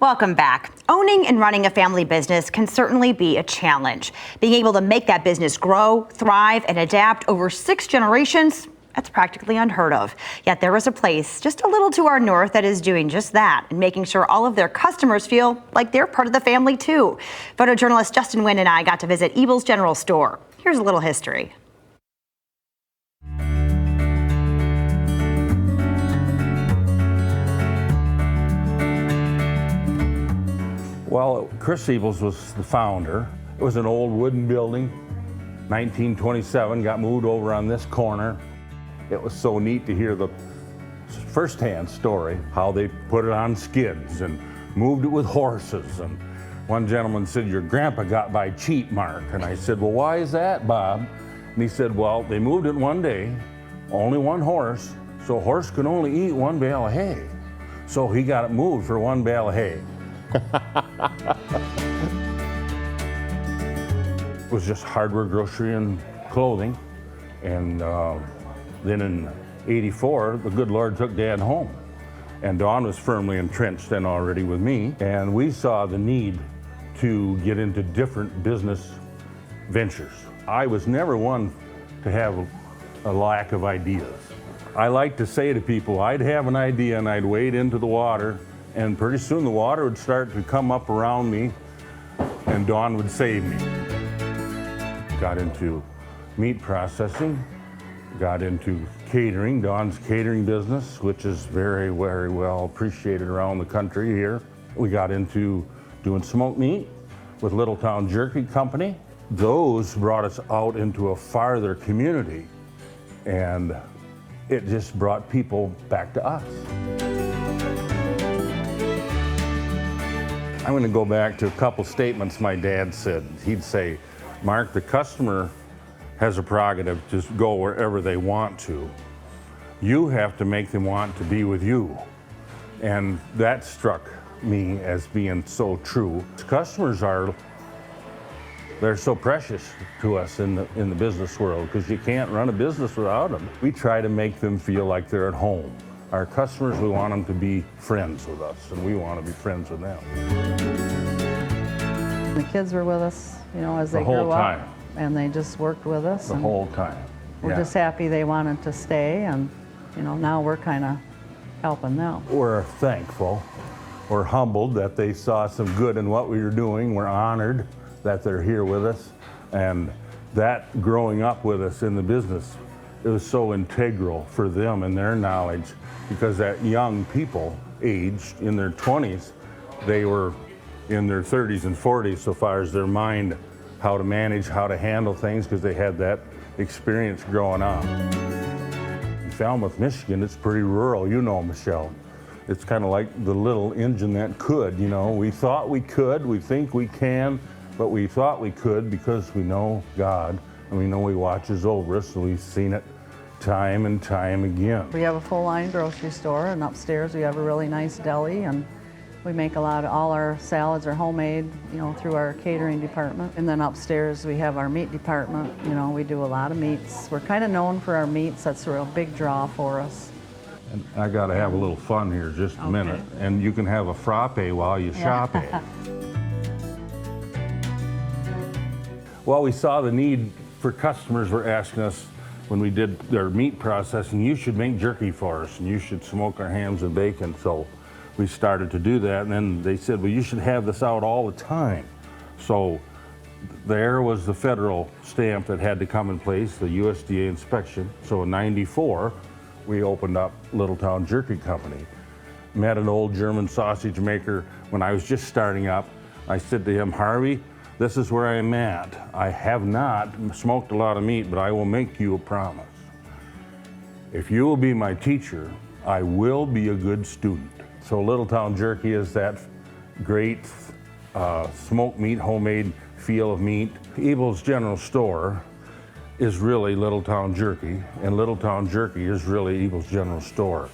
Welcome back. Owning and running a family business can certainly be a challenge. Being able to make that business grow, thrive, and adapt over 6 generations, that's practically unheard of. Yet there is a place just a little to our north that is doing just that and making sure all of their customers feel like they're part of the family too. Photojournalist Justin Wynn and I got to visit Ebels General Store. Here's a little history. Well, Chris Ebels was the founder. It was an old wooden building, 1927, got moved over on this corner. It was so neat to hear the first-hand story, how they put it on skids and moved it with horses. And one gentleman said, "Your grandpa got by cheap, Mark." And I said, "Well, why is that, Bob?" And he said, "Well, they moved it one day, only one horse, so a horse could only eat one bale of hay. So he got it moved for one bale of hay." It was just hardware, grocery, and clothing. And then in '84, the good Lord took Dad home. And Dawn was firmly entrenched then already with me. And we saw the need to get into different business ventures. I was never one to have a lack of ideas. I like to say to people, I'd have an idea and I'd wade into the water, and pretty soon the water would start to come up around me and Dawn would save me. Got into meat processing, got into catering, Dawn's catering business, which is very, very well appreciated around the country here. We got into doing smoked meat with Littletown Jerky Company. Those brought us out into a farther community, and it just brought people back to us. I'm going to go back to a couple statements my dad said. He'd say, "Mark, the customer has a prerogative to go wherever they want to. You have to make them want to be with you." And that struck me as being so true. Customers they're so precious to us in the business world because you can't run a business without them. We try to make them feel like they're at home. Our customers, we want them to be friends with us, and we want to be friends with them. The kids were with us, as they grew up, and they just worked with us. The whole time. We're just happy they wanted to stay, and now we're kind of helping them. We're thankful. We're humbled that they saw some good in what we were doing. We're honored that they're here with us, and that growing up with us in the business, it was so integral for them and their knowledge, because that young people aged in their 20s, they were in their 30s and 40s so far as their mind, how to manage, how to handle things, because they had that experience growing up. In Falmouth, Michigan, it's pretty rural, Michelle. It's kind of like the little engine that could, We thought we could, we think we can, but we thought we could because we know God, and we know He watches over us, and we've seen it time and time again. We have a full-line grocery store, and upstairs we have a really nice deli, and we make all our salads are homemade, through our catering department. And then upstairs we have our meat department. We do a lot of meats. We're kind of known for our meats. That's a real big draw for us. And I got to have a little fun here just a minute, and you can have a frappe while you shop. Well, we saw the need for customers were asking us when we did their meat processing, "You should make jerky for us, and you should smoke our hams and bacon." So we started to do that, and then they said, "Well, you should have this out all the time." So there was the federal stamp that had to come in place, the USDA inspection. So in '94, we opened up Littletown Jerky Company. Met an old German sausage maker when I was just starting up. I said to him, "Harvey, this is where I'm at. I have not smoked a lot of meat, but I will make you a promise. If you will be my teacher, I will be a good student." So Littletown Jerky is that great smoked meat, homemade feel of meat. Ebels General Store is really Littletown Jerky, and Littletown Jerky is really Ebels General Store.